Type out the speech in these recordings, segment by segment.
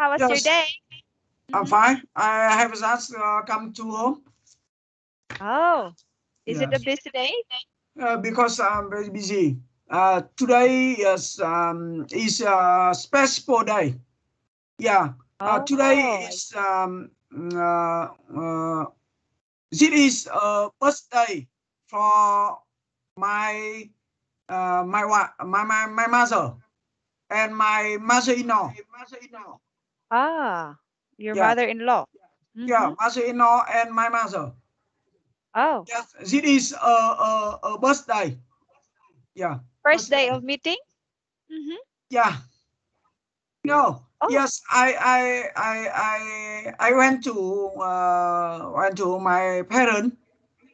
How was your Yes, day? I'm fine. I have just come to home. Oh, is it a Yes, busy day? because I'm very busy. Today is a special day. Yeah. Today Oh, is this is a birthday for my my mother and my mother-in-law. ah, your Yeah, mother-in-law. yeah, Mm-hmm. mother-in-law and my mother. Oh, Yes, this is a birthday. Yeah, first day birthday. of meeting? Mm-hmm. Yeah, no. Oh, Yes, I went to my parent.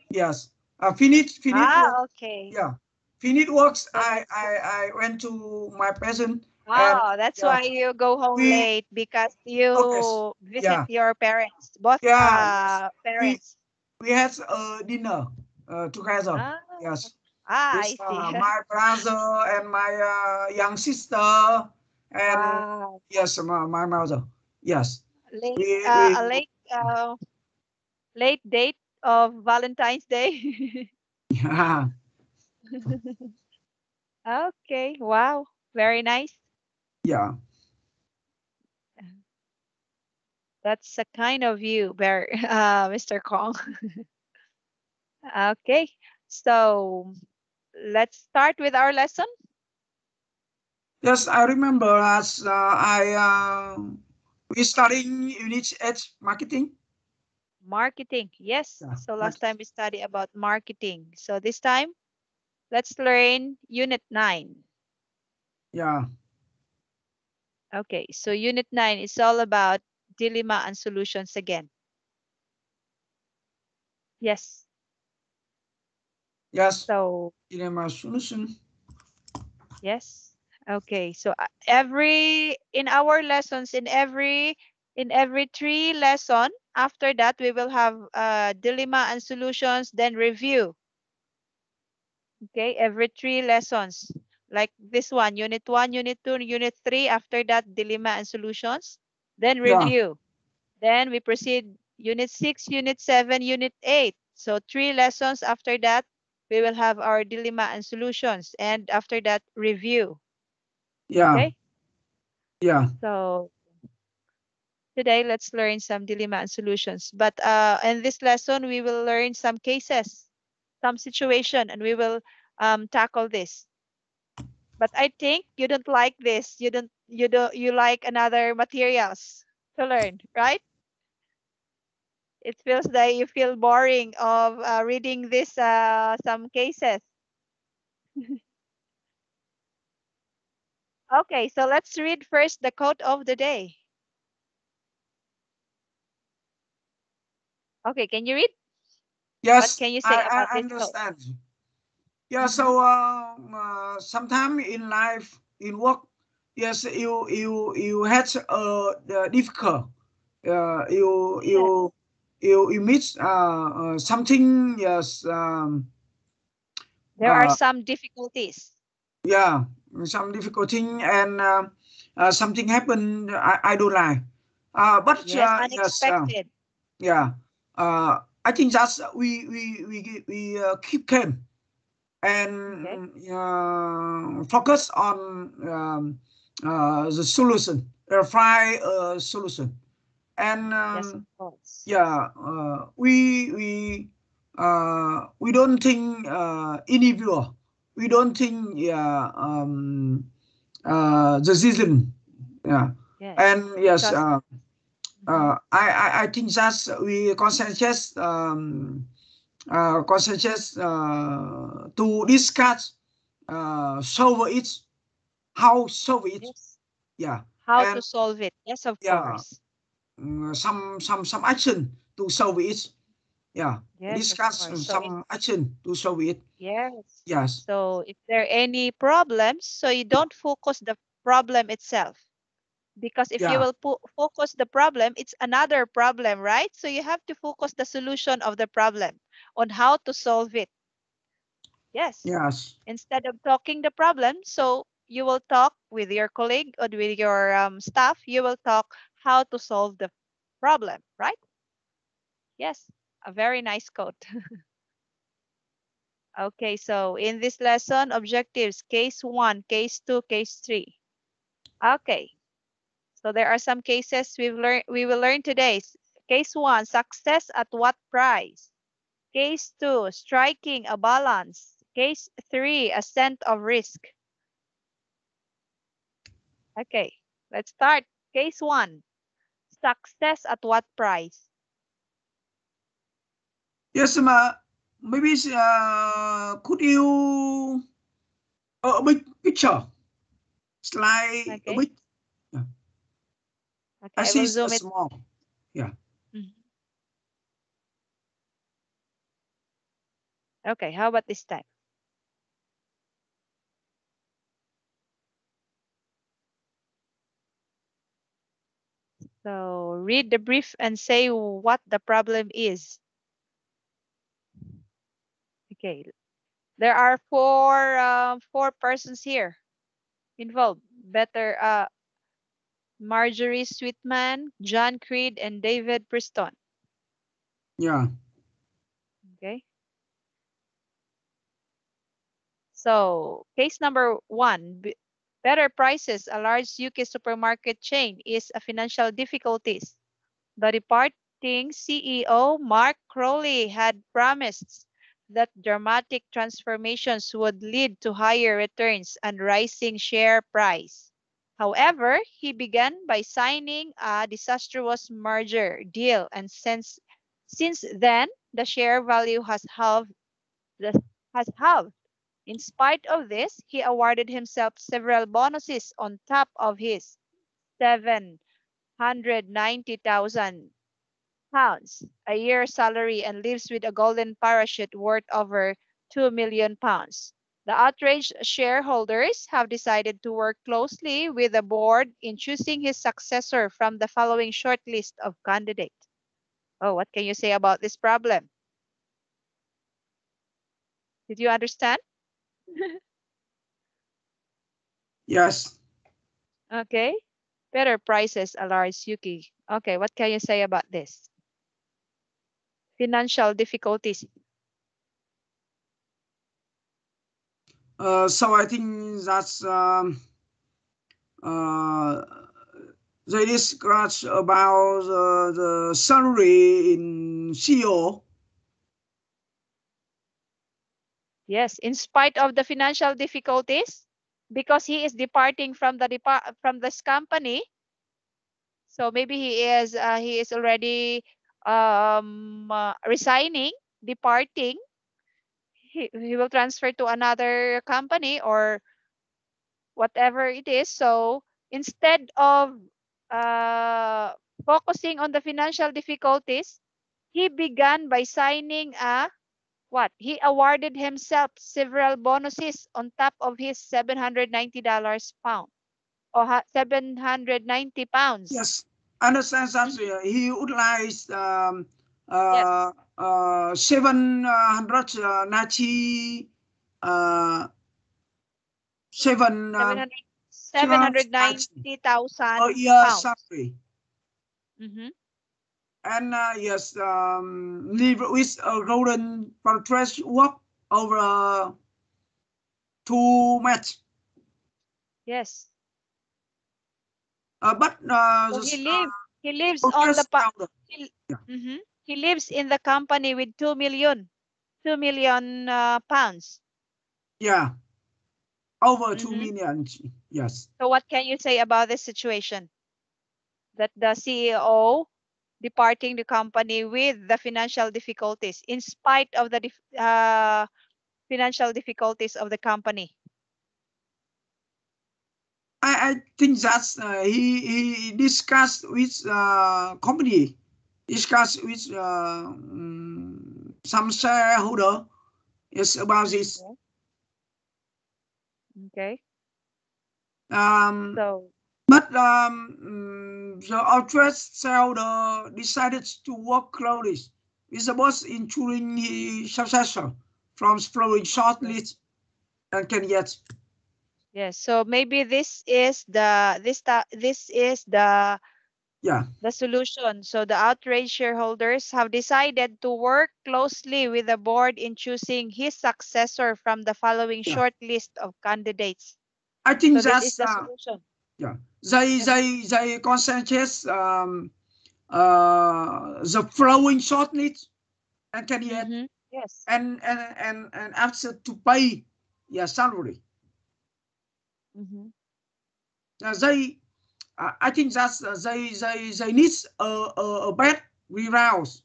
Yes, finish work. okay. Yeah, finish works. So that's I went to my parent and that's yeah, why you go home we late because okay. you visit Yeah, your parents, both yeah. Yes, we parents. we had a dinner together. Ah, Yes. I With see. my brother and my young sister, and Wow. yes, my mother. Yes, Late, we a late date of Valentine's Day. yeah, Okay, wow, very nice. yeah. That's a kind of you, Mr. Kong. Okay, so let's start with our lesson. Yes, I remember as we studying unit H marketing. Marketing, yes. Yeah, So last time marketing. we studied about marketing. So this time, let's learn Unit 9. Yeah, Okay, so Unit 9 is all about dilemma and solutions again. Yes. yes. So Dilemma solution. yes. Okay. So every in our lessons in every three lesson after that we will have dilemma and solutions then review. Okay, every three lessons. Like this one, unit 1, unit 2, unit 3, after that dilemma and solutions, then Yeah, review. Then we proceed unit 6, unit 7, unit 8. So three lessons after that we will have our dilemma and solutions and after that review. yeah, Okay? yeah, So today, let's learn some dilemma and solutions. But in this lesson, we will learn some cases, some situation, and we will tackle this. But I think you don't like this. You like another materials to learn, right? It feels like you feel boring of reading this some cases. Okay, so let's read first the quote of the day. Okay, can you read? What yes. can you say about I this quote? understand. Yeah, Mm-hmm. so sometime in life, in work, yes, you had the difficult. You Yes. you meet something. Yes, There are uh, some difficulties. yeah, some difficulty and something happened. I don't like. But Yes, yes, unexpected. yeah. I think that's we keep calm Okay. and focus on the solution, find a solution. And Yes, of course. yeah, we don't think individual. We don't think yeah the season. Yeah, Yes, and yes, because mhm, I think that's we concentrate to discuss solve it, how solve it. yes, Yeah, how to and solve it. Yes, of yeah, course. some action to solve it. Yeah, Yes, of discuss course. So some action to solve it. yes. Yes, So if there are any problems, so you don't focus the problem itself. Because if you yeah, will focus the problem, it's another problem, right? So you have to focus the solution of the problem on how to solve it. Yes. yes, Instead of talking the problem, so you will talk with your colleague or with your staff, you will talk how to solve the problem, right? Yes, a very nice quote. Okay, so in this lesson, objectives, case 1, case 2, case 3. Okay, so there are some cases we will learn today. Case 1, success at what price? Case 2, striking a balance. Case 3, ascent of risk. Okay, let's start. Case 1, success at what price? Yes, maybe could you a big picture, slide a Okay, bit? Yeah. okay, I I see will it's a zoom it. small. Yeah. Mhm. Okay, how about this time? So read the brief and say what the problem is. Okay, there are four persons here involved. Marjorie Sweetman, John Creed, and David Preston. Yeah. Okay. So case number 1, Better Prices, a large UK supermarket chain, is a financial difficulties. The departing CEO, Mark Crowley, had promised that dramatic transformations would lead to higher returns and rising share price. However, he began by signing a disastrous merger deal, and since then, the share value has halved. In spite of this, he awarded himself several bonuses on top of his 790,000 pounds a year salary and lives with a golden parachute worth over 2 million pounds. The outraged shareholders have decided to work closely with the board in choosing his successor from the following short list of candidates. Oh, what can you say about this problem? Did you understand? Yes. Okay. Better prices, alarms, Yuki. Okay, what can you say about this? Financial difficulties. So I think that's uh, they discuss about the salary in CEO. Yes, in spite of the financial difficulties, because he is departing from from this company, so maybe he is already resigning, departing. He will transfer to another company or whatever it is. So instead of uh, focusing on the financial difficulties, he began by signing a what? He awarded himself several bonuses on top of his $790 pound or 790 pounds. Yes, understand that Mhm. he utilized Yes, 790 uh, seven 700, 790 per 790,000 year pounds. salary, Mm-hmm. and yes, live with a golden portrait work over two match. Yes. But So the he lives on the progress elder, he, yeah, mhm. He lives in the company with 2 million pounds. yeah, over two Mm-hmm. million. Yes. So what can you say about this situation? That the CEO departing the company with the financial difficulties in spite of the financial difficulties of the company. I think that's he discussed with company, discussed with some shareholder is about this. Okay. Okay. Um, So but the outraged shareholder decided to work closely with the boss, ensuring his successor from following short yes. list and can get. Yes. So maybe this is the Yeah. The solution. So the outraged shareholders have decided to work closely with the board in choosing his successor from the following Yeah. short list of candidates. I think So this is that's the solution. yeah. Yes. They concentrate the following short list and candidate Mm-hmm. Yes. and after to pay salary. Mm-hmm. They I think that they need a bad reroute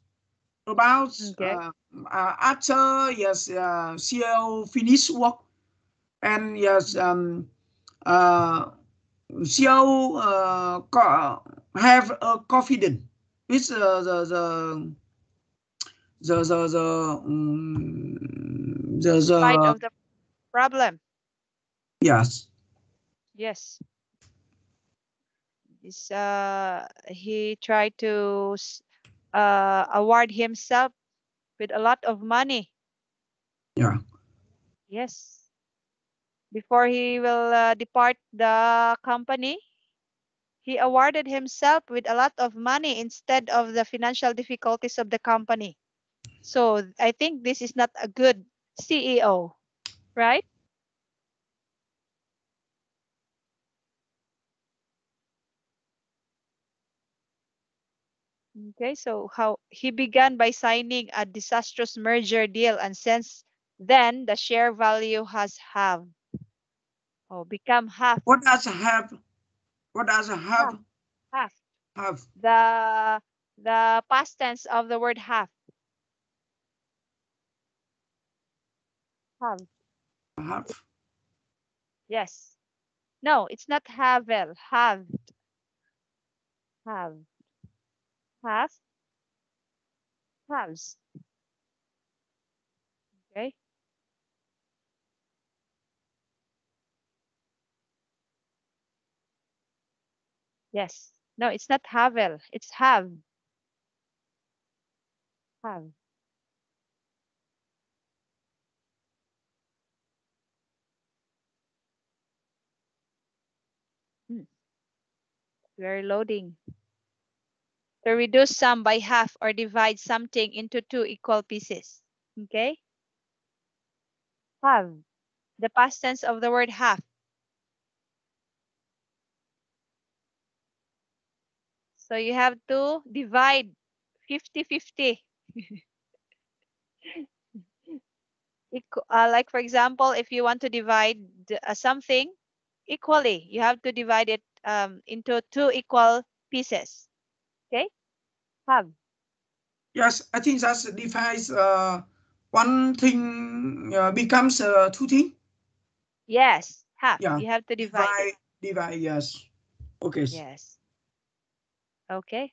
about Okay. after CEO finish work and uh, CEO have a confidence with Spite the of the problem. yes. Yes. This he tried to award himself with a lot of money. Yeah. Yes. Before he will depart the company, he awarded himself with a lot of money instead of the financial difficulties of the company. So I think this is not a good CEO, right? Okay, so how he began by signing a disastrous merger deal, and since then the share value has halved. Oh, become half, What does have? What does half, have half. have The past tense of the word half, half. have? Yes. No, it's not havel, have, half, halves. Okay. Yes. No, it's not havel. It's have. Have. Hmm. We're loading. To reduce sum by half or divide something into two equal pieces. Okay? Have. The past tense of the word half. So you have to divide 50-50. Like for example, if you want to divide something equally, you have to divide it into two equal pieces. Okay? Have. Yes, I think that's defines one thing becomes two thing. Yes, half. Yeah, You have to divide it. divide. Yes. Okay. Yes. Okay.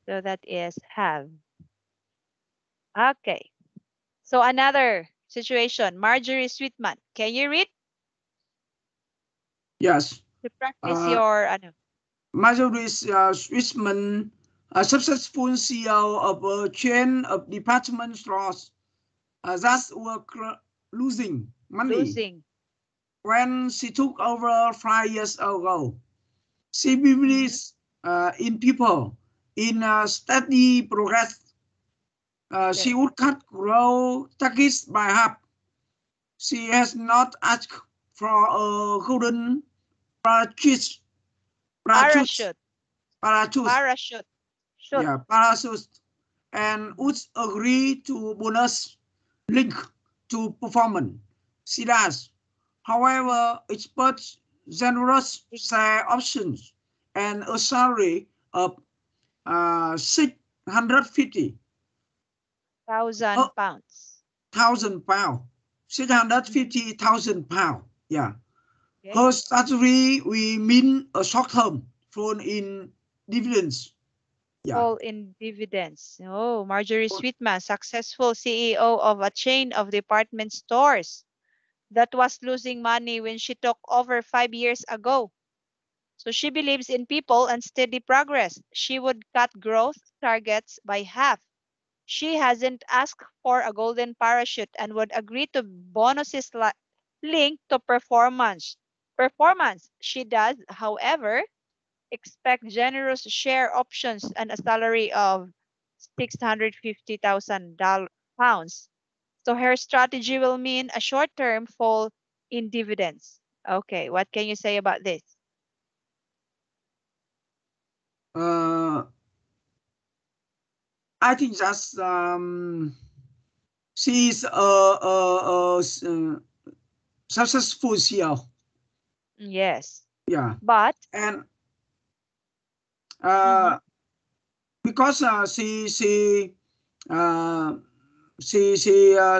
So that is have. Okay. So another situation, Marjorie Sweetman. Can you read Yes. to practice Uh, your ano? Marjorie Swissman, a successful CEO of a chain of department stores that were losing money Losing. when she took over 5 years ago. She Mm-hmm. believes in people, in steady progress. She Yes. would cut grow targets by half. She has not asked for a golden parachute, parachute, Parachute. parachute, Parachute. Shoot. parachute, and Mhm. would agree to bonus link to performance. She does. However, experts generous share options and a salary of 650 Thousand pounds. thousand pounds. Mhm. 650,000 pounds. Yeah. Okay. Her salary we mean a short term flown in dividends. Yeah. Fall in dividends. Oh, Marjorie Sweetman, successful CEO of a chain of department stores that was losing money when she took over 5 years ago. So she believes in people and steady progress. She would cut growth targets by half. She hasn't asked for a golden parachute and would agree to bonuses linked to performance. Performance. She does, however, expect generous share options and a salary of £650,000. So her strategy will mean a short-term fall in dividends. Okay, what can you say about this? I think that's she's a successful CEO. Yes, Yeah, but and mhm, because uh,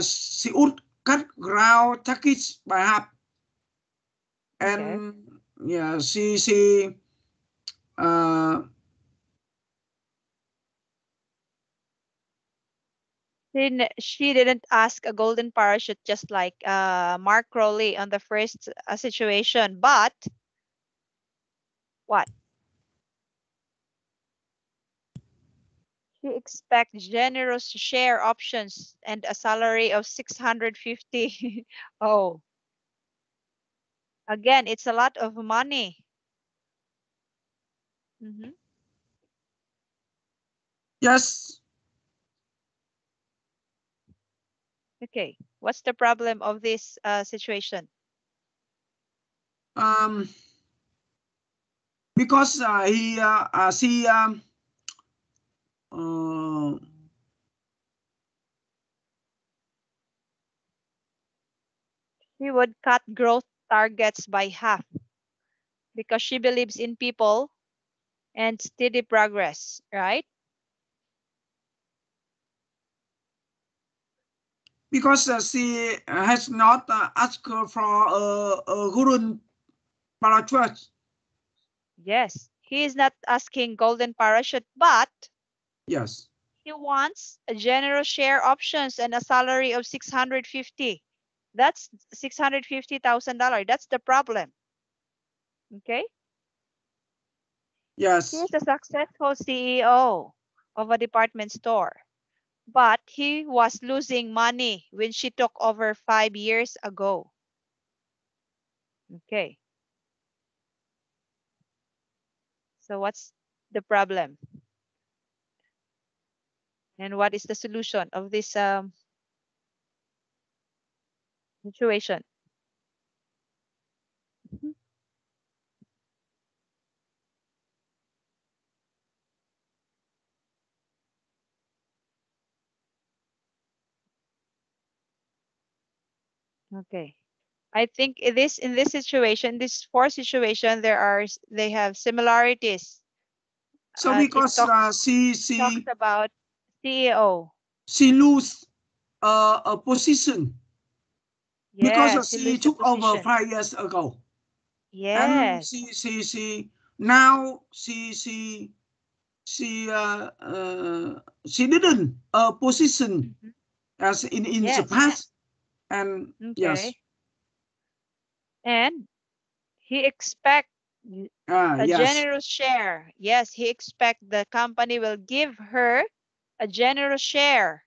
she would cut ground targets by half, okay. and yeah, she uh, She didn't ask a golden parachute just like Mark Crowley on the first situation, but what? She expects generous share options and a salary of 650. Oh, again, it's a lot of money. Hmm. yes, Okay, what's the problem of this situation? um, because he she uh, She would cut growth targets by half because she believes in people and steady progress, right? because she has not asked her for a golden parachute. Yes, he is not asking golden parachute, but Yes, he wants a generous share options and a salary of 650. That's $650,000. That's the problem. Okay? He yes, is a successful CEO of a department store, but he was losing money when she took over 5 years ago. Okay. So what's the problem? And what is the solution of this situation? Mhm. Okay. I think in this situation, this four situation, they have similarities. so It because talks about CEO. she lose a position because Yes, he she lose the took over position. 5 years ago, and Yes. she now she didn't a position Mhm. as in the Yes. past, and yes, Okay. And he expect a yes, generous share. Yes, he expect the company will give her a generous share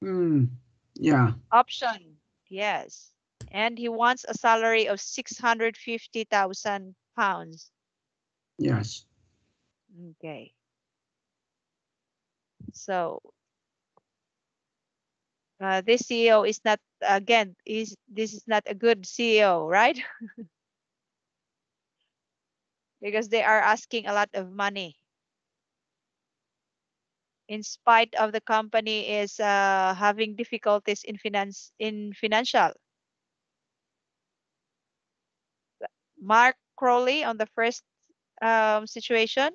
mm, yeah, option. Yes. And he wants a salary of £650,000. yes. Okay. So this CEO is not again is this is not a good CEO, right? Because they are asking a lot of money in spite of the company is having difficulties in financial. Mark Crowley on the first situation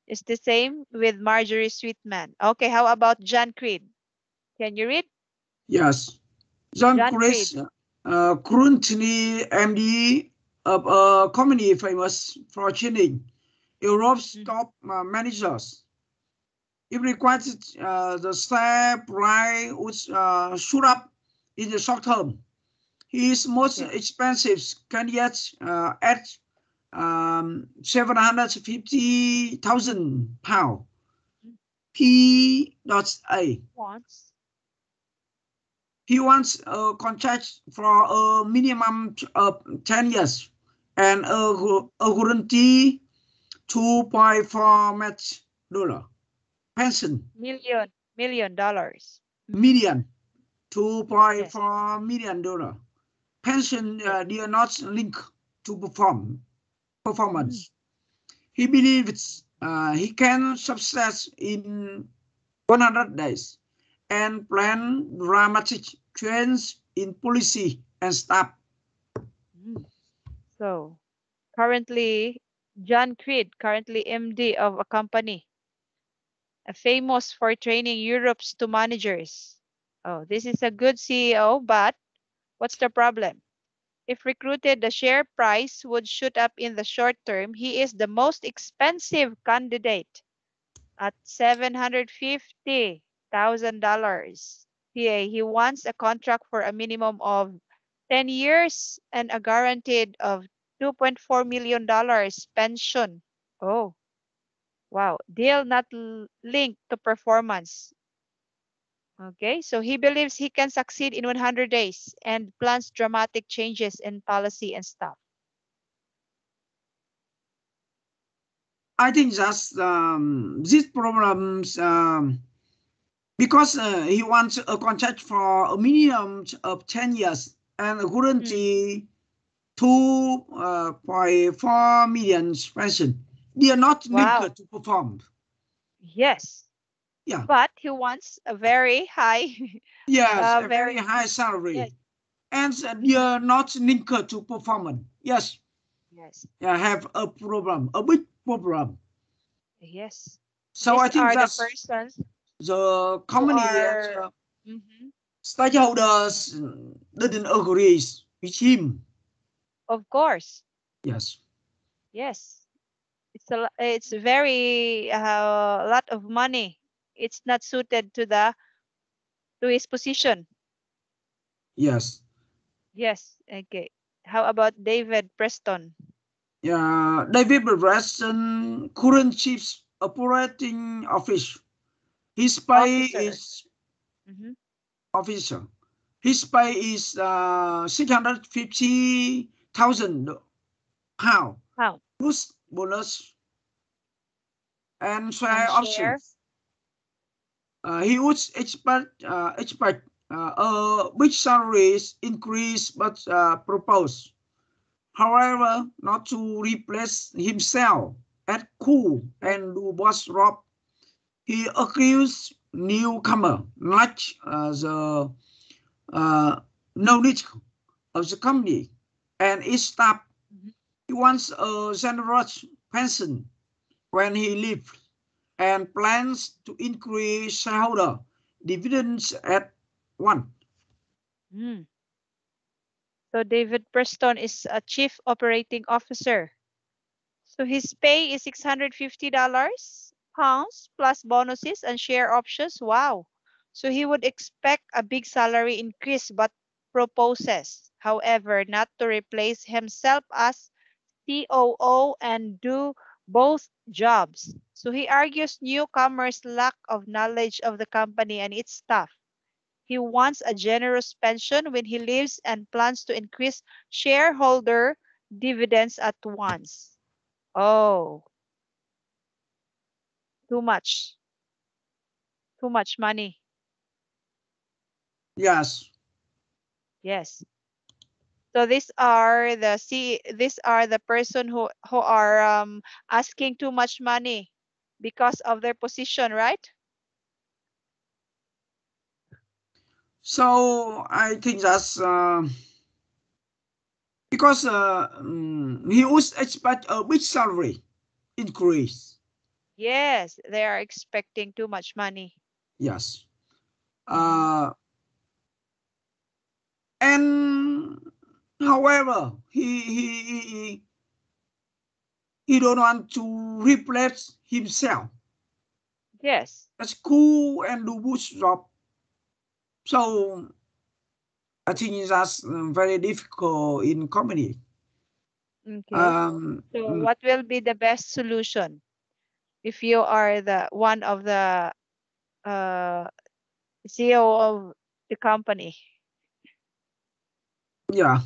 is the same with Marjorie Sweetman. Okay, how about John Creed? Can you read? Yes. John John Creed. Chris, currently MD of a company famous for training Europe's Mhm. top managers. If required, the share price would shoot up in the short term. His most Okay. expensive candidate at 750,000 pounds. Mhm. P.A. Wants. He wants a contract for a minimum of 10 years and a guarantee 2.4 match dollar pension Million dollars. million Yes. 2.4 million dollar pension Yes. they are not linked to Mm. performance. He believes he can success in 100 days and plan dramatic change in policy and staff. Mm. So currently, John Creed, currently MD of a company, famous for training Europe's to managers. Oh, this is a good CEO, but what's the problem? If recruited, the share price would shoot up in the short term. He is the most expensive candidate at $750,000. He wants a contract for a minimum of 10 years and a guaranteed of $2.4 million pension. Oh, wow. Deal not linked to performance. Okay, so he believes he can succeed in 100 days and plans dramatic changes in policy and stuff. I think that's these problems because he wants a contract for a minimum of 10 years and a Mm. guarantee 2.4 million pension. They are not Wow. linked to perform. Yes, Yeah. but he wants a very high, Yes, a very very, high yes. salary. And they Mhm. are not linked to performance. Yes. Yes. I have a problem, a big problem. Yes. So I These think are the that's persons the who company and are, the mhm, stakeholders didn't agree with him. of course. Yes. Yes. It's very lot of money. It's not suited to his position. Yes. Yes. Okay. How about David Preston, Yeah. David Bradson, current chief operating officer. His pay officer? is Hmm. officer. His pay is 650,000 pound How? plus bonus and And share share? options. He would expect big salaries increase but propose, however, not to replace himself at cool Yes. and do boss Rob. He accused newcomer like the uh, knowledge of the company and its staff. Mhm. He wants a generous pension when he leaves and plans to increase shareholder dividends at one. Mm. So David Preston is a chief operating officer. So his pay is $650 pounds plus bonuses and share options. Wow. So he would expect a big salary increase but proposes, however, not to replace himself as COO and do both jobs. So he argues newcomers' lack of knowledge of the company and its staff. He wants a generous pension when he leaves and plans to increase shareholder dividends at once. Oh, too much. Too much money. Yes. Yes. So these are the person who are asking too much money because of their position, right? So I think that's because he would expect a big salary increase. Yes, they are expecting too much money. Yes. Hmm. Uh, and however, he don't want to replace himself. Yes. That's cool and do good job. So I think that's very difficult in comedy. Okay. Um, So what will be the best solution if you are the one of the uh, CEO of the company? yeah.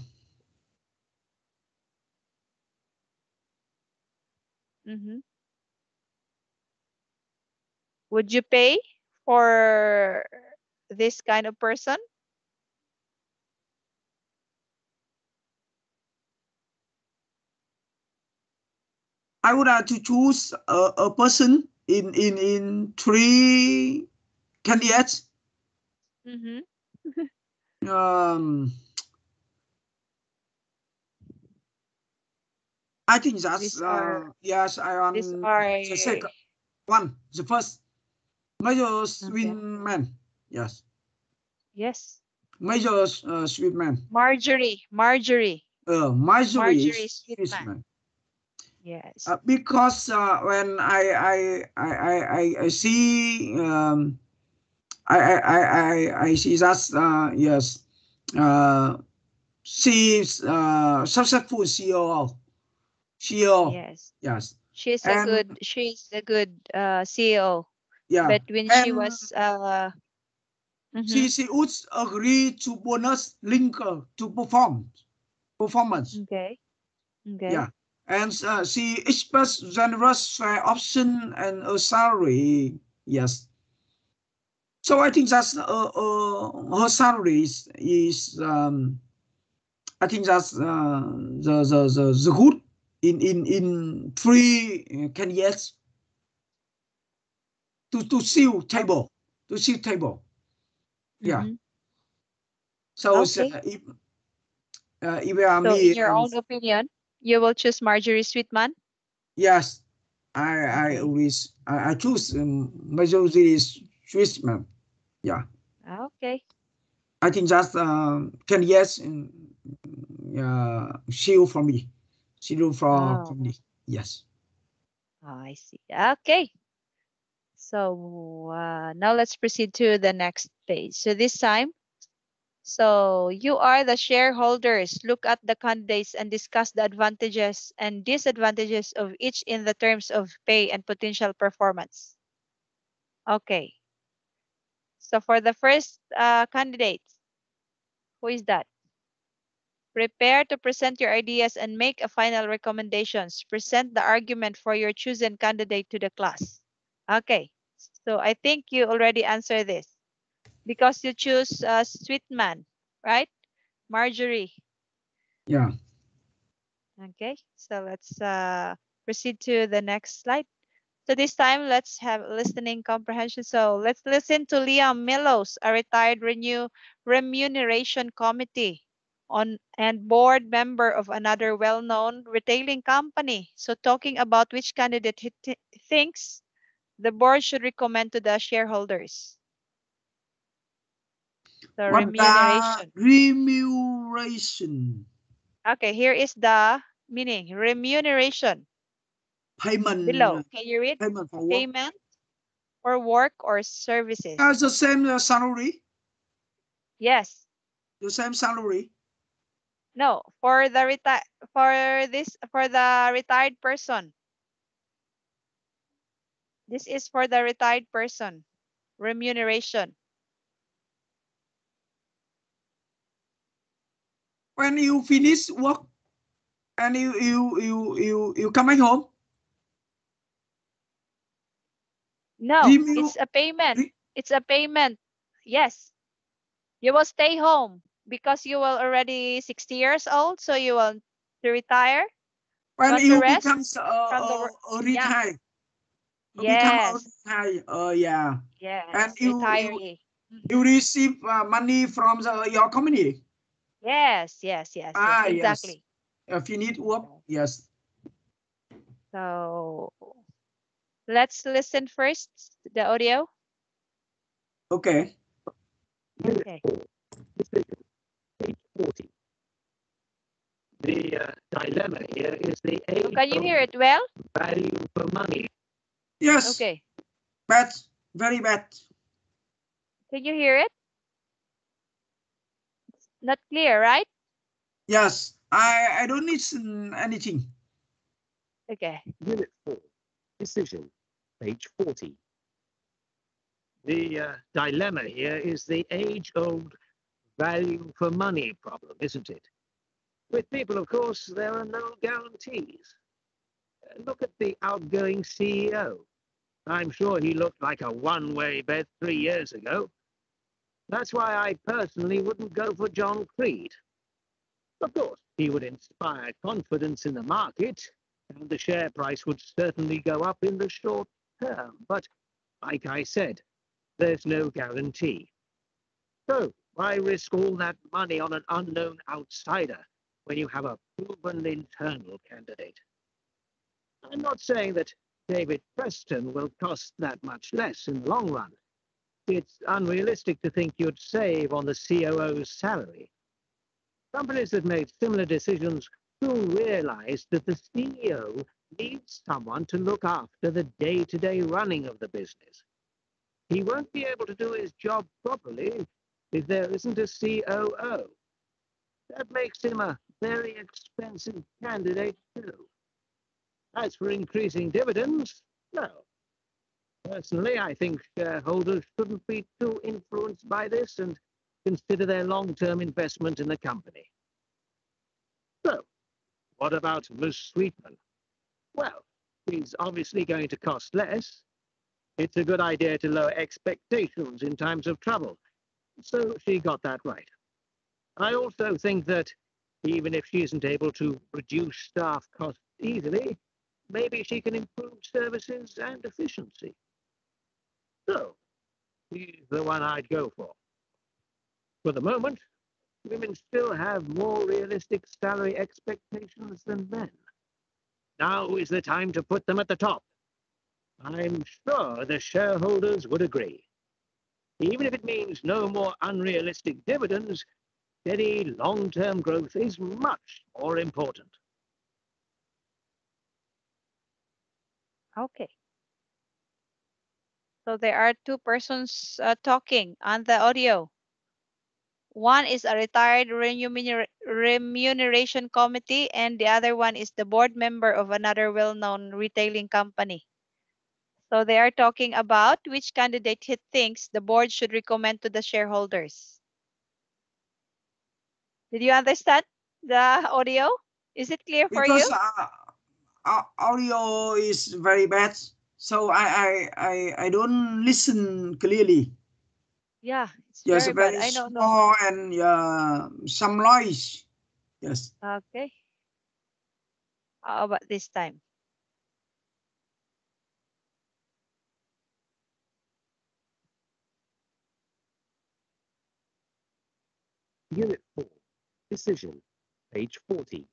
Mm-hmm. Would you pay for this kind of person? I would like to choose a person in three candidates. Mm-hmm. Um, I think that's These are yes. I these on are the second one, the first major okay. swimman. Yes, Yes. major swimman. Marjorie. Marjorie Marjorie is Sweetman. swimman. Yes. Because when I see I see that yes she's successful CEO Yes. yes and She's a good CEO. yeah But when she and was mm-hmm. she would agree to bonus linker to performance Okay. yeah Okay. and she expressed generous option and a salary yes. So I think that's her salary is I think that's the good in three candidates to seal Oh. table to seal table. Yeah. Mm-hmm. So Okay. if you are So in me your own opinion, you will choose Marjorie Sweetman? yes I Okay. always I choose majority Switzerland. Yeah. Okay. I think that's candidates seal for me. Seal for Oh, me. Yes. I see. Okay. So now let's proceed to the next page. So this time, so you are the shareholders. Look at the candidates and discuss the advantages and disadvantages of each in the terms of pay and potential performance. Okay. So for the first candidate, who is that? Prepare to present your ideas and make a final recommendations. Present the argument for your chosen candidate to the class. Okay. So I think you already answered this because you choose Sweetman, right? Marjorie. Yeah. Okay. So let's proceed to the next slide. So this time, let's have listening comprehension. So let's listen to Liam Millows, a retired remuneration committee on and board member of another well-known retailing company. So talking about which candidate he thinks the board should recommend to the shareholders. So What the remuneration. remuneration Okay, here is the meaning. Remuneration. Below. payment Can you read? payment for work? Payment for work or services. The same salary. Yes. The same salary. No, for the retired person. This is for the retired person. Remuneration. When you finish work and you coming home. No, Remu, it's a payment. re, It's a payment. Yes. You will stay home because you will already 60 years old, so you want to retire. You when want to you rest becomes from the work. a Yeah. retire, become a Yes. retire. Yeah, and Yes. you Retiree. you Mhm. receive money from your company. Yes. Yes. Exactly. If you need work, yes. So let's listen first to the audio. Okay. Okay. Page 40. The dilemma here is the So age can you of hear it well? value for money. Yes. Okay. Bad. Very bad. Can you hear it? Not clear, right? Yes. I don't listen anything. Okay. Unit 4. Decision. Page 40. The dilemma here is the age-old value for money problem, isn't it? With people, of course, there are no guarantees. Look at the outgoing CEO. I'm sure he looked like a one-way bet 3 years ago. That's why I personally wouldn't go for John Creed. Of course, he would inspire confidence in the market, and the share price would certainly go up in the short term. But, like I said, there's no guarantee. So, why risk all that money on an unknown outsider when you have a proven internal candidate? I'm not saying that David Preston will cost that much less in the long run. It's unrealistic to think you'd save on the COO's salary. Companies that made similar decisions soon realized that the CEO needs someone to look after the day-to-day running of the business. He won't be able to do his job properly if there isn't a COO. That makes him a very expensive candidate too. As for increasing dividends, well, personally, I think shareholders shouldn't be too influenced by this and consider their long-term investment in the company. So, what about Ms. Sweetman? Well, she's obviously going to cost less. It's a good idea to lower expectations in times of trouble. So she got that right. I also think that even if she isn't able to reduce staff costs easily, maybe she can improve services and efficiency. So, she's the one I'd go for. For the moment, women still have more realistic salary expectations than men. Now is the time to put them at the top. I'm sure the shareholders would agree. Even if it means no more unrealistic dividends, steady long-term growth is much more important. Okay. So there are two persons talking on the audio. One is a retired remuneration committee, and the other one is the board member of another well-known retailing company. So they are talking about which candidate he thinks the board should recommend to the shareholders. Did you understand the audio? Is it clear for you? Because audio is very bad, so I don't listen clearly. Yeah, it's Yes, very bad. very I don't know. small and some noise. Yes. Okay. How about this time? Unit 4, Decision, page 40.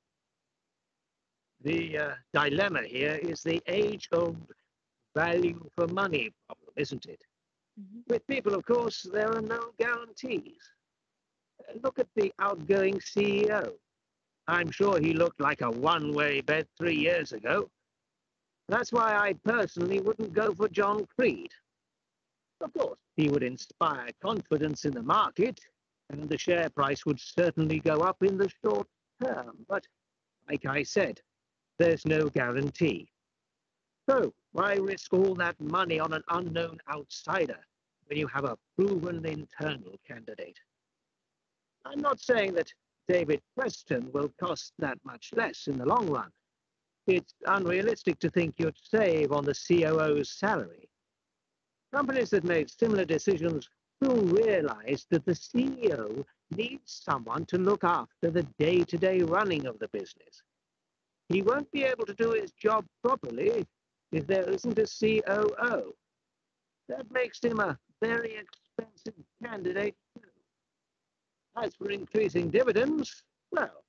The dilemma here is the age-old value for money problem, isn't it? With people, of course, there are no guarantees. Look at the outgoing CEO. I'm sure he looked like a one-way bet 3 years ago. That's why I personally wouldn't go for John Creed. Of course, he would inspire confidence in the market, and the share price would certainly go up in the short term. But, like I said, there's no guarantee. So, why risk all that money on an unknown outsider when you have a proven internal candidate? I'm not saying that David Preston will cost that much less in the long run. It's unrealistic to think you'd save on the COO's salary. Companies that made similar decisions soon realized that the CEO needs someone to look after the day-to-day running of the business. He won't be able to do his job properly if there isn't a COO. That makes him a very expensive candidate too. As for increasing dividends, well,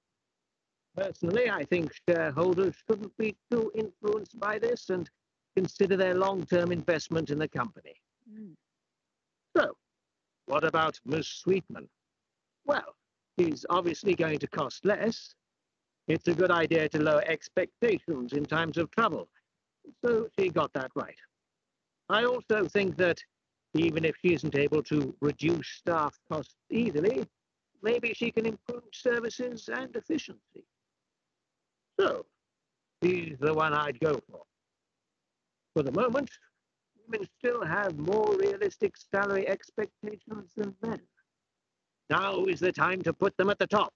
personally, I think shareholders shouldn't be too influenced by this and consider their long-term investment in the company. So, what about Ms. Sweetman? Well, she's obviously going to cost less. It's a good idea to lower expectations in times of trouble. So she got that right. I also think that even if she isn't able to reduce staff costs easily, maybe she can improve services and efficiency. So, she's the one I'd go for. For the moment, women still have more realistic salary expectations than men. Now is the time to put them at the top.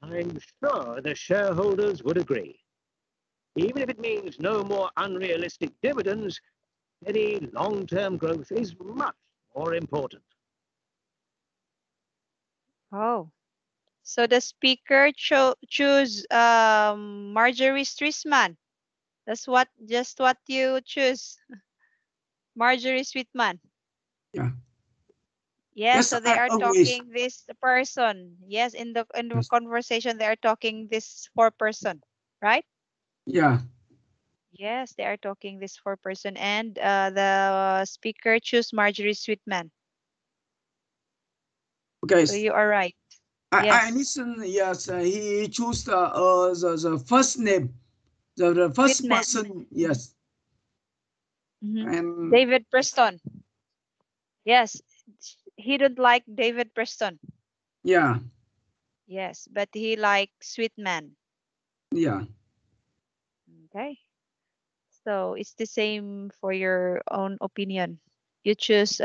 I'm sure the shareholders would agree. Even if it means no more unrealistic dividends, Any long-term growth is much more important. Oh, so the speaker choose Marjorie Streisand. That's just what you choose, Marjorie Sweetman. Yeah. Yes, Yes, so they I are always. talking this person. Yes, in the Yes. conversation they are talking this four person, right? Yeah. Yes, they are talking this four person, and the speaker choose Marjorie Sweetman. Okay. So you are right. I Yes, listen. Yes, he choose the first name, the first Sweetman. person. Yes, and David Preston. Yes, he don't like David Preston. yeah, Yes, but he like Sweetman. yeah. Okay, so it's the same for your own opinion. You choose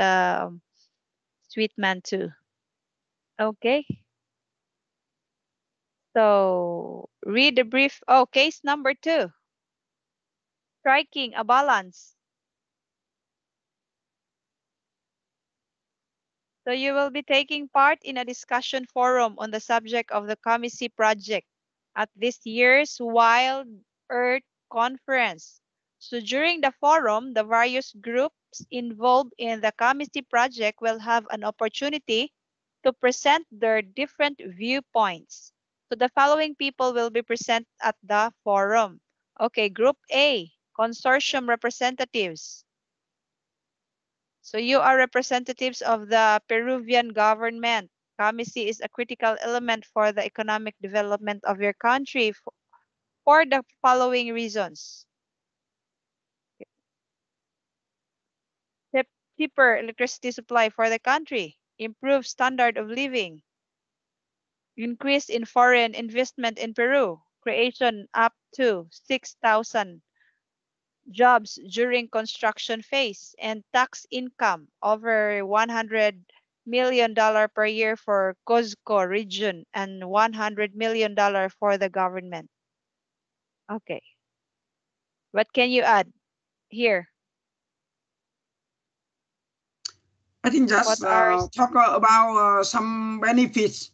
Sweetman too. Okay. So read the brief. Oh, case number 2. Striking a balance. So you will be taking part in a discussion forum on the subject of the Comisi project at this year's Wild Earth Conference. So during the forum, the various groups involved in the Comisi project will have an opportunity to present their different viewpoints. So the following people will be present at the forum. Okay, Group A, consortium representatives. So you are representatives of the Peruvian government. Comisi is a critical element for the economic development of your country for the following reasons. Cheaper electricity supply for the country, improved standard of living, increase in foreign investment in Peru, creation up to 6,000 jobs during construction phase, and tax income over $100 million per year for Cuzco region and $100 million for the government. Okay. What can you add here? I think What just are, talk about some benefits.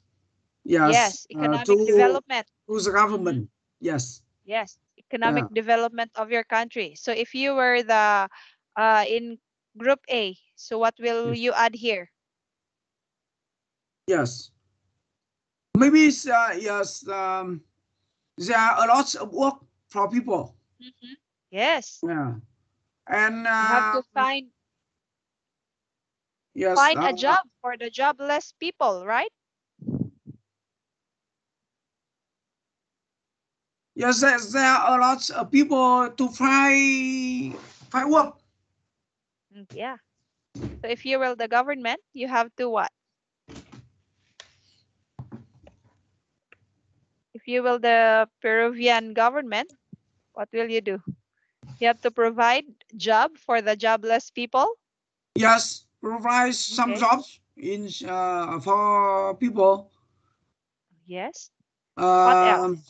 Yes, yes, economic to development. the Mhm. government. Yes. Yes, Yeah. economic development of your country. So if you were the in group A, so what will Yes. you add here? Yes. Maybe it's, yes. There are a lot of work for people. Yes, Yeah. And you have to yes. find a job for the jobless people, right? Yes, there are a lot of people to find work. Yeah. So if you will the government, you have to what? If you will the Peruvian government, what will you do? You have to provide job for the jobless people. Yes, provide some Okay. jobs in for people. Yes. What else? Um,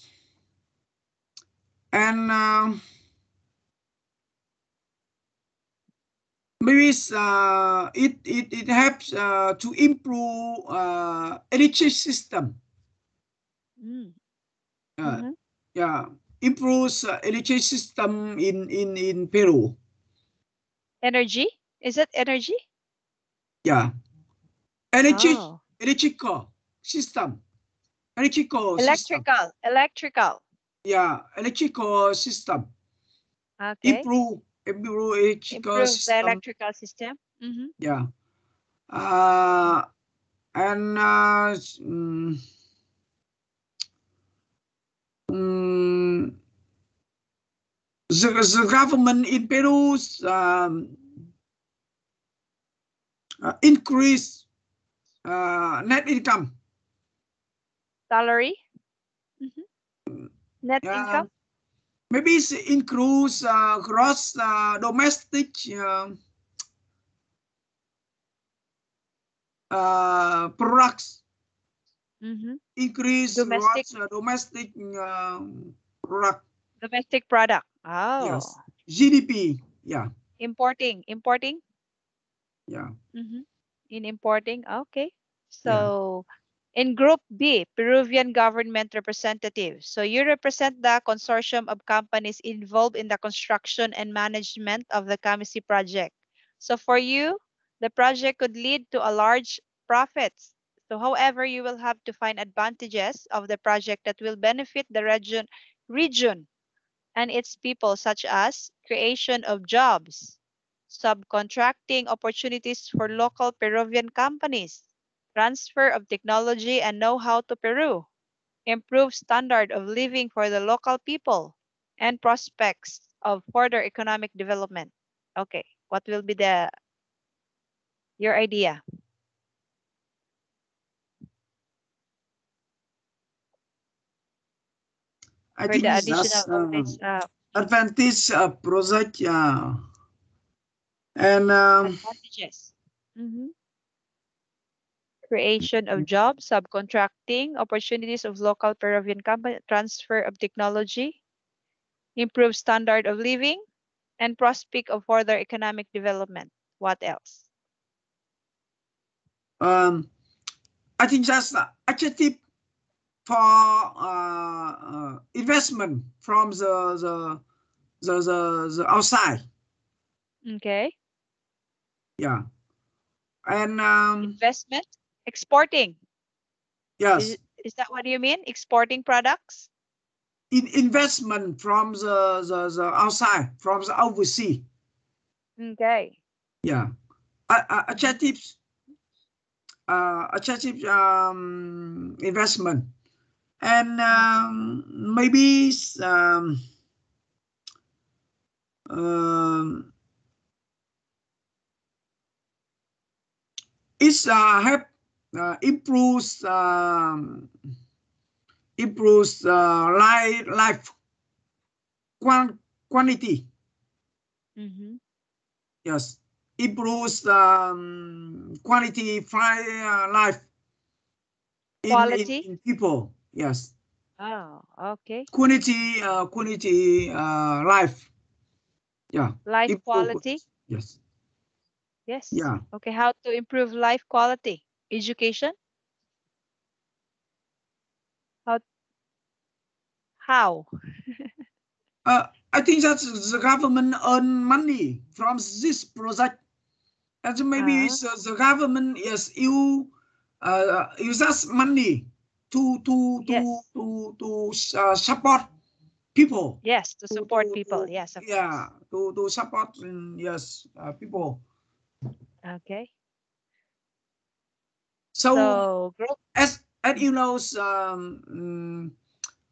and maybe it helps to improve energy system. Mm. Uh, Mm-hmm. yeah, improves energy system in Peru. Energy? Is it energy? Yeah, energy Oh, electrical system. Electrical system. electrical. Yeah, electrical system. Okay. Improve electrical Improve the system. electrical system. Mm-hmm. Yeah. Uh, and mm, the government in Peru increase net income. Salary. Mm-hmm. Net Uh, income. maybe it includes gross domestic products. Mm-hmm. Increase Domestic gross domestic product. domestic product. Oh, Yes. GDP. Yeah. Importing. Yeah. In importing. Okay. Yeah. So in Group B, Peruvian government representative. So you represent the consortium of companies involved in the construction and management of the Kamisi project. So for you, the project could lead to a large profits. So however, you will have to find advantages of the project that will benefit the region and its people, such as creation of jobs, subcontracting opportunities for local Peruvian companies, transfer of technology and know-how to Peru, improved standard of living for the local people, and prospects of further economic development. Okay, what will be your idea I for think the it's additional just of this advantage project. And advantages? Mhm. Creation of jobs, subcontracting, opportunities of local Peruvian company, transfer of technology, improved standard of living, and prospect of further economic development. What else? um, I think that's attractive for investment from the outside. Okay. Yeah. And Investment, exporting. Is, yes, is that what you mean? Exporting products? investment from the outside, from the overseas. Okay. Yeah. Mhm. Attractive, attractive investment. And Okay. maybe um, it's help improves life quantity. Mm-hmm. Yes, improves quality life Quality? in people. Yes, Oh, okay. quality life. Yeah, Life improve. quality? Yes, Yes. yeah. Okay, how to improve life quality? Education? How? How? I think that the government earn money from this project, and so maybe Ah, the government is use that money to yes. support people, Yes, to support people. to Yes, of yeah, course. to support yes people. Okay. So So, group. as you Mhm. know,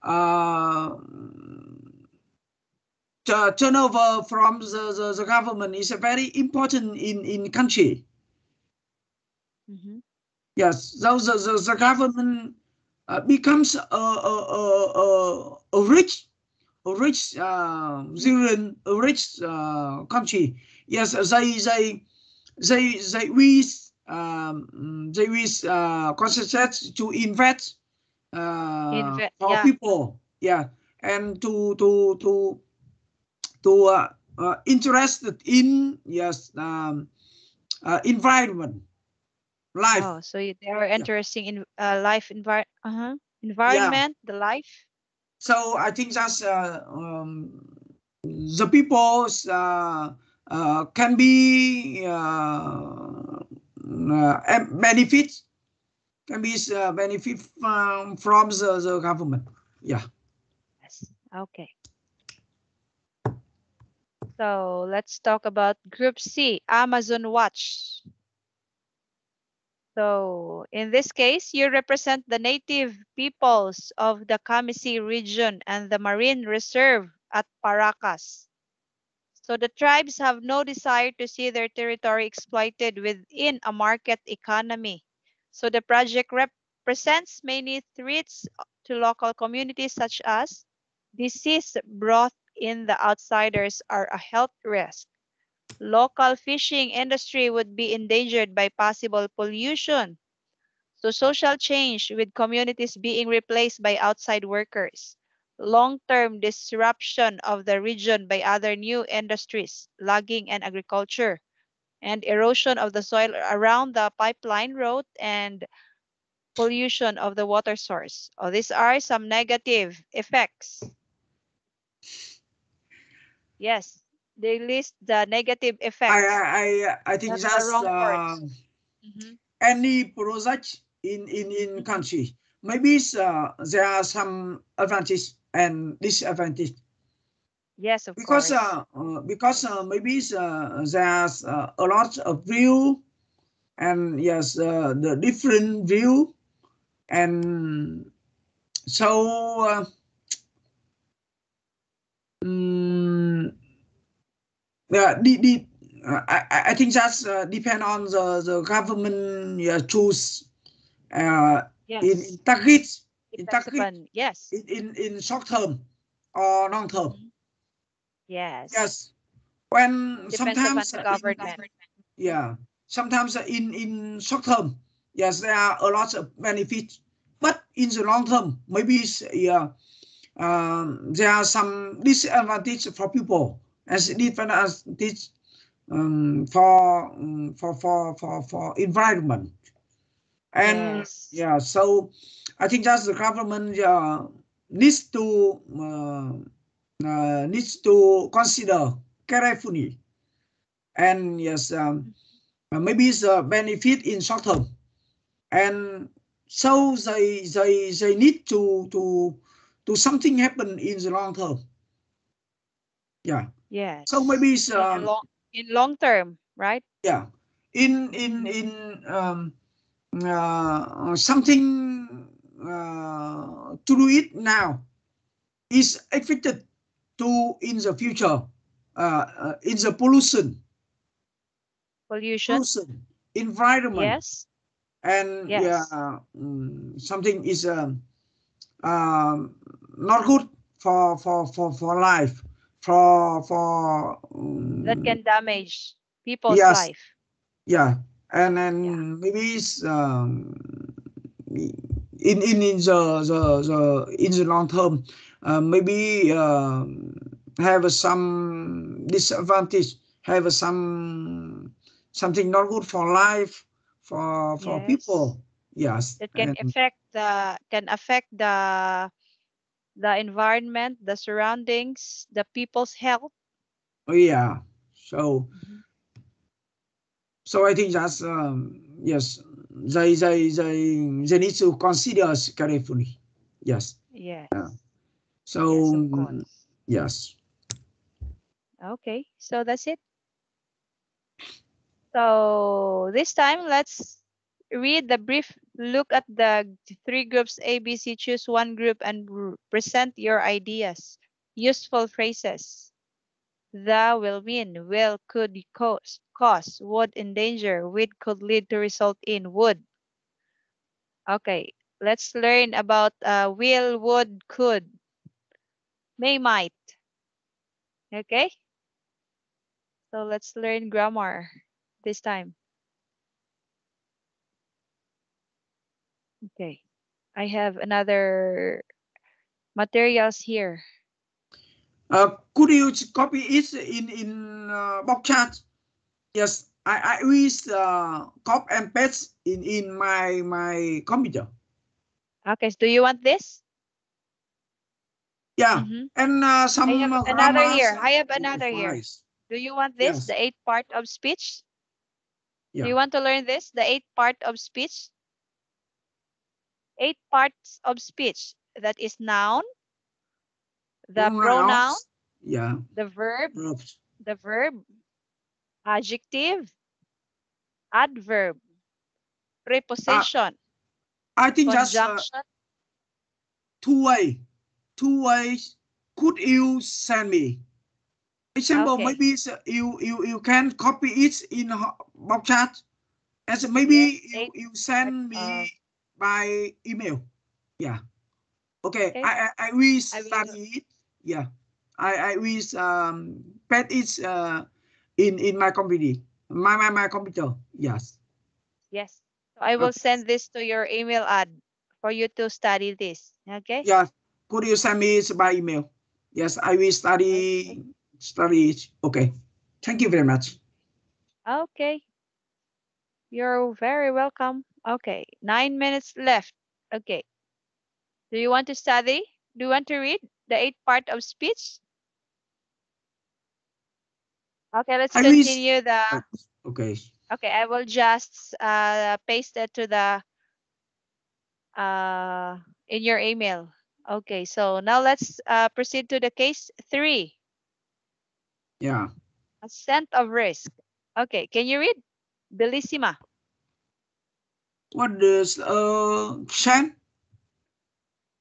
uh, turnover from the government is a very important in country. Mhm. Yes, so the Yes. government becomes a rich a rich country. Yes, they wish concentrate to invest for Yeah. people. Yeah, and to interested in yes environment life. Oh, so they are Yeah, interesting in life yeah. environment, the life. So I think that's the people can be benefit can be benefit from the government. Yeah. Yes. Okay. So let's talk about Group C, Amazon Watch. So in this case, you represent the native peoples of the Kamisi region and the Marine Reserve at Paracas. So the tribes have no desire to see their territory exploited within a market economy. So the project represents many threats to local communities such as disease brought in the outsiders are a health risk. Local fishing industry would be endangered by possible pollution. So social change with communities being replaced by outside workers. long-term disruption of the region by other new industries, logging and agriculture, and erosion of the soil around the pipeline route, and pollution of the water source. Oh, these are some negative effects. Yes, they list the negative effects, I think not the that's wrong words. Mhm. any project in Mhm. country. Maybe there are some advantage and disadvantage. Yes, of Because course. maybe there's a lot of view, and yes, the different view, and so yeah, I think that's depend on the government choose in Yes, target in depends target upon, yes. in short term or long term. Mhm. Yes, Yes, when depends upon sometimes the in government. yeah, sometimes in short term, yes, there are a lot of benefits, but in the long term, maybe yeah, there are some disadvantage for people, as disadvantage for environment. And Yes, yeah, so I think that's the government needs to consider carefully. And yes, maybe it's a benefit in short term, and so they need to something happen in the long term. Yeah, so yes. maybe it's In long term, right? yeah, in something to do it now is affected to in the future in the Pollution. pollution environment. Yes, And yeah, yes. something is not good for life, for That can damage people's yes, life. yeah. And Yeah. then maybe it's in in the long term, maybe have some disadvantage, have something not good for life, for Yes. people. Yes, That can and affect the environment, the surroundings, the people's health. oh, yeah. So Mhm. so I think that's yes, they need to consider us carefully. Yes. Yes. Yes, So of course. yes. Okay, so that's it. So this time, let's read the brief look at the three groups ABC. Choose one group and present your ideas. Useful phrases. The will mean, will could cause, would endanger, would could lead to result in, would. Okay, let's learn about will, would, could, may, might. Okay, so let's learn grammar this time. Okay, I have another materials here. Could you copy it in box chat? Yes, I will copy and paste in my computer. Okay, so do you want this? Yeah, Mm-hmm. and I have some another grammars here. I have is another here. nice. Do you want this? Yes, The eighth part of speech? Do yeah. you want to learn this? The eighth part of speech? Eight parts of speech. That is noun, the pronoun, Pronouns, yeah, the verb, verbs. the verb, adjective, adverb, Uh, preposition, I think that's conjunction. two way. Two ways. Could you send me? Example, Okay. maybe you can copy it in box chat, and so Yes, maybe eight you part send of. me by email. Yeah. Okay. Okay. I will I will do. study it. Yeah. I will put it in my computer. My computer. Yes. Yes. So I will Okay. send this to your email ad for you to study this. Okay. Yeah. Could you send me by email? Yes, I will study it. Okay. Thank you very much. Okay. You're very welcome. Okay. 9 minutes left. Okay. Do you want to study? Do you want to read the 8th part of speech? Okay, let's I wish. continue the. Okay. Okay, I will just paste it to the in your email. Okay, so now let's proceed to the case 3. Yeah. Ascent of risk. Okay, can you read? Bellissima. What does Shan?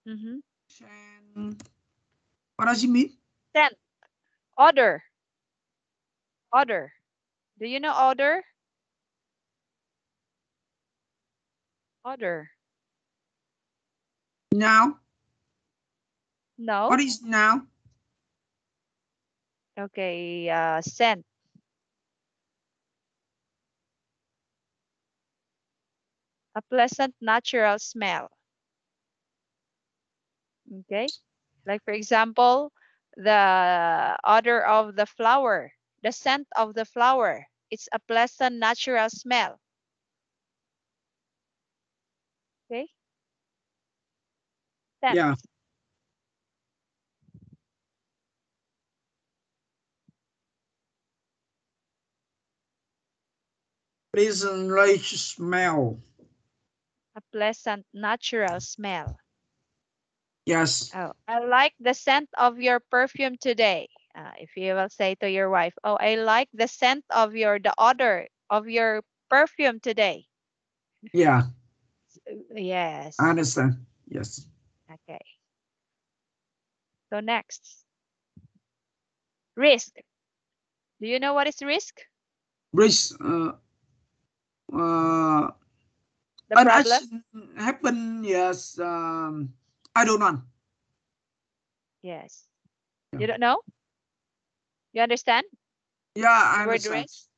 Mm-hmm. Shan. What does it mean? Scent. Odor. Odor. Do you know odor? Odor. Now. No? What is now? Okay, scent. A pleasant natural smell. Okay? Like, for example, the odor of the flower, the scent of the flower. It's a pleasant natural smell. Okay? Scent. Yeah. Pleasant rich smell. A pleasant natural smell. Yes. Oh, I like the scent of your perfume today. If you will say to your wife, "Oh, I like the scent of the odor of your perfume today." Yeah. I Yes. understand. Yes. Okay. So next, risk. Do you know what is risk? Risk. Uh, The an problem? action happen. Yes. I don't know. Yes. Yeah. You don't know? You understand Yeah, I the word understand. risk?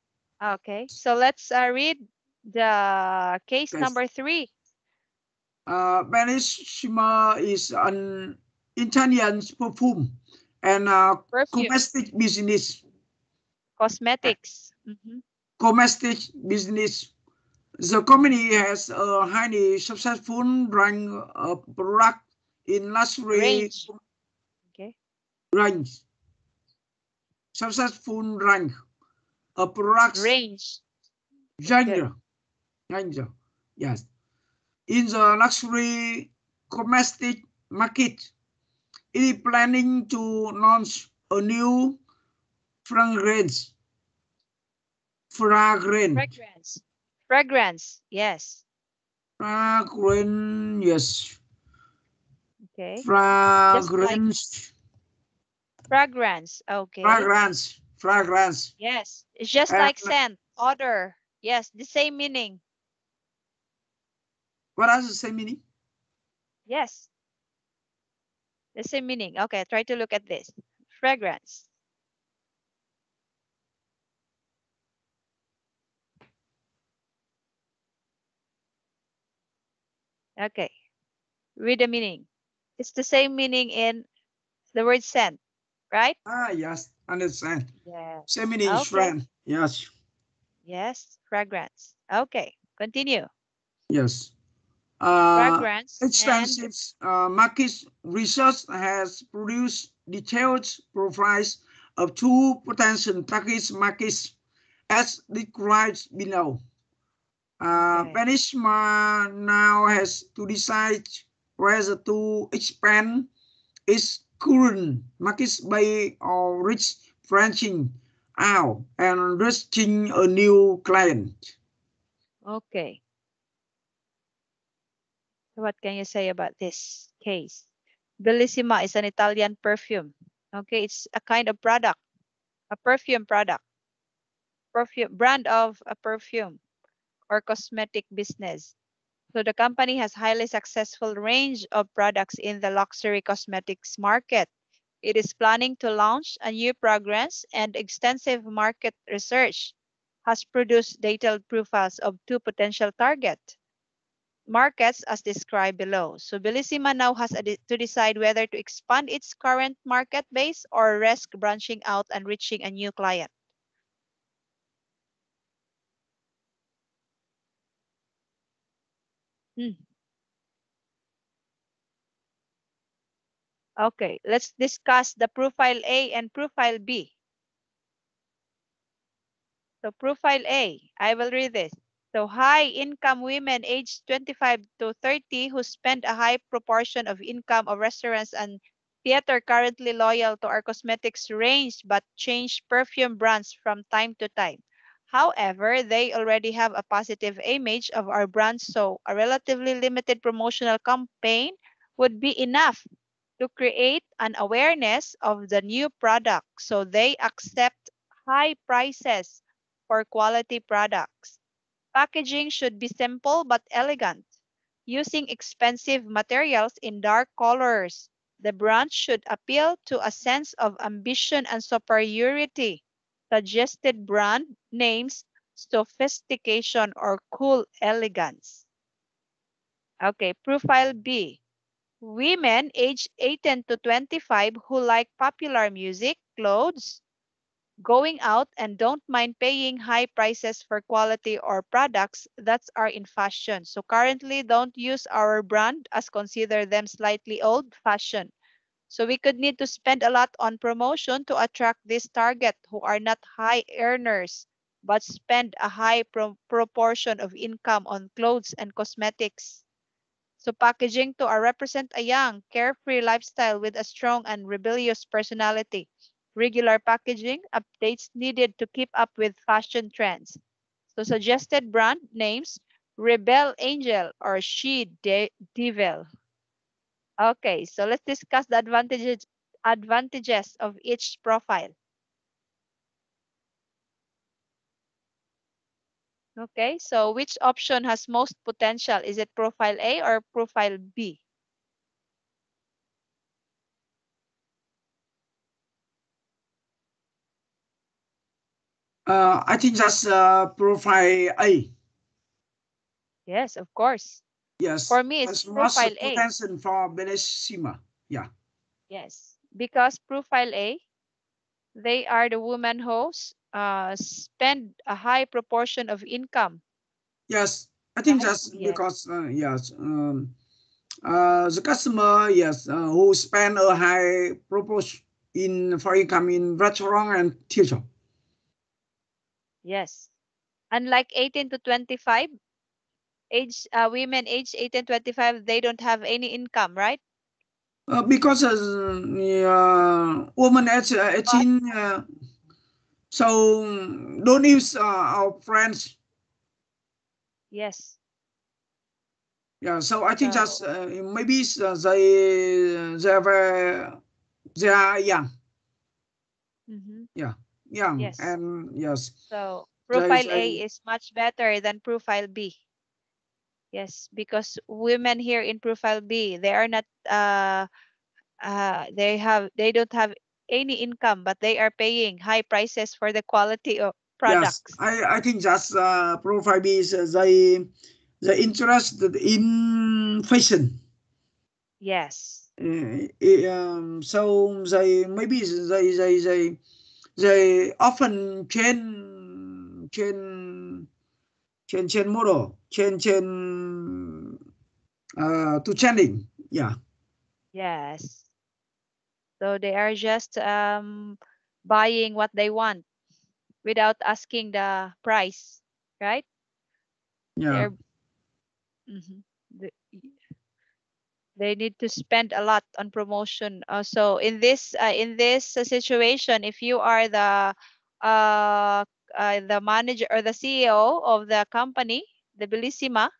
Okay. So let's read the case Okay. number 3. Bellissima is an Italian perfume and Perfume, domestic business. cosmetics. Mm-hmm. Domestic business. The company has a highly successful range of product in luxury Range. Okay. range. Successful range of products Range. Good. genre. Genre. Yes. In the luxury domestic market, it is planning to launch a new fragrance. Fragrance. Fragrance. Fragrance. Yes. Fragrance. Yes. Okay. Just like Fragrance. fragrance. Okay. Fragrance. Fragrance. Yes. It's just And like scent, odor. Yes, the same meaning. what does the same meaning? Yes, the same meaning. Okay, try to look at this. Fragrance. Okay, read the meaning. It's the same meaning in the word scent, right? Ah, yes. Understand. Yes. Same meaning is Okay. friend. Yes. Yes, fragrance. Okay, continue. Yes. Uh, Fragrance and extensive market research has produced detailed profiles of two potential target markets as described below. okay. Panishma now has to decide whether to expand its current markets by or reach branching out and reaching a new client. Okay. So what can you say about this case? Bellissima is an Italian perfume. Okay, it's a kind of product, a perfume product, perfume brand of a perfume or cosmetic business. So the company has highly successful range of products in the luxury cosmetics market. It is planning to launch a new fragrance and extensive market research has produced detailed profiles of two potential targets. markets as described below. So Bellissima now has to decide whether to expand its current market base or risk branching out and reaching a new client. Okay, let's discuss the profile A and profile B. So profile A, I will read this. So high-income women aged 25 to 30 who spend a high proportion of income of restaurants and theater currently loyal to our cosmetics range but change perfume brands from time to time. However, they already have a positive image of our brand, so a relatively limited promotional campaign would be enough to create an awareness of the new product so they accept high prices for quality products. Packaging should be simple but elegant, using expensive materials in dark colors. The brand should appeal to a sense of ambition and superiority. Suggested brand names, sophistication or cool elegance. Okay, profile B. Women aged 18 to 25 who like popular music, clothes, going out, and don't mind paying high prices for quality or products that are in fashion. So currently don't use our brand as consider them slightly old-fashioned. So we could need to spend a lot on promotion to attract this target who are not high earners but spend a high proportion of income on clothes and cosmetics. So packaging to represent a young, carefree lifestyle with a strong and rebellious personality. Regular packaging updates needed to keep up with fashion trends. So suggested brand names, Rebel Angel or She Devil. Okay, so let's discuss the advantages of each profile. Okay, so which option has most potential? Is it profile A or profile B? I think that's profile A. Yes, of course. Yes, For me, it's has most profile A. potential for Bellissima. Yeah. Yes, because profile A, they are the women who spend a high proportion of income, Yes, I think right? that's Yes. because yes, the customer yes who spend a high proportion in for income in restaurant and theater. Yes. Unlike 18 to 25, women aged 18 to 25, they don't have any income, right? Because woman at But 18, so don't use our friends. yes. Yeah, so I think that's So, maybe they are young. mhm, Yeah, young yes. and yes, So profile A they is much better than profile B. Yes, because women here in profile B, they are not they don't have any income, but they are paying high prices for the quality of yes, products. I think that's profile B is they interested in fashion. Yes. So they maybe they often change model change to trending. Yeah. Yes. So they are just buying what they want without asking the price, right? Yeah. They're mhm. The- they need to spend a lot on promotion. So in this situation, if you are the manager or the CEO of the company, the Bellissima,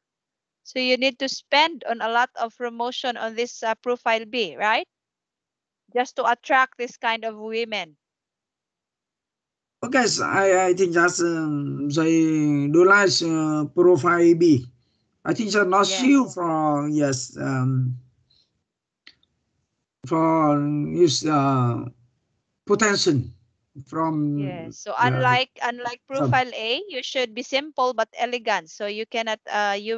so you need to spend on a lot of promotion on this profile B, right? Just to attract this kind of women. Okay, so I think that's they do like profile B. I think they're not sure Yes. for yes for use potential. from Yes. So the unlike some. profile A, you should be simple but elegant. So you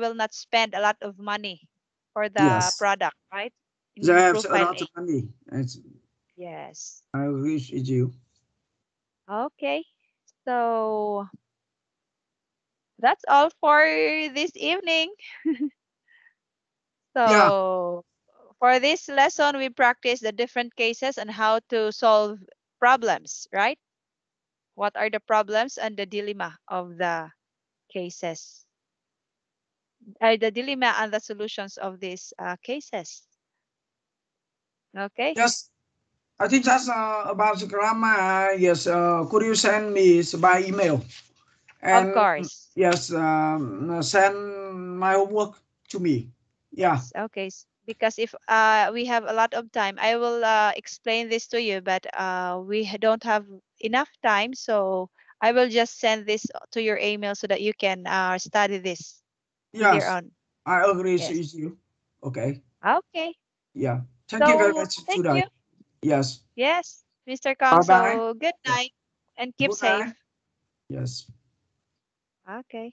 will not spend a lot of money for the Yes, product, right? they In have a profile lot A. of money. It's, Yes. I agree with you. Okay. So that's all for this evening. Yeah, So for this lesson, we practice the different cases and how to solve problems, right? What are the problems and the dilemma of the cases? The dilemma and the solutions of these cases. Okay, yes. I think that's about the grammar. Yes, could you send me by email? of And course. yes, send my homework to me. Yeah, Yes, okay. Because if we have a lot of time, I will explain this to you, but don't have enough time, so I will just send this to your email so that you can study this with your yes, own. I agree Yes. with you. Okay, Okay. yeah. Thank you very So much thank you. today. Yes. Yes, Mr. Kong. Bye bye. So good Yes. night and keep Good night. safe. Yes. Okay.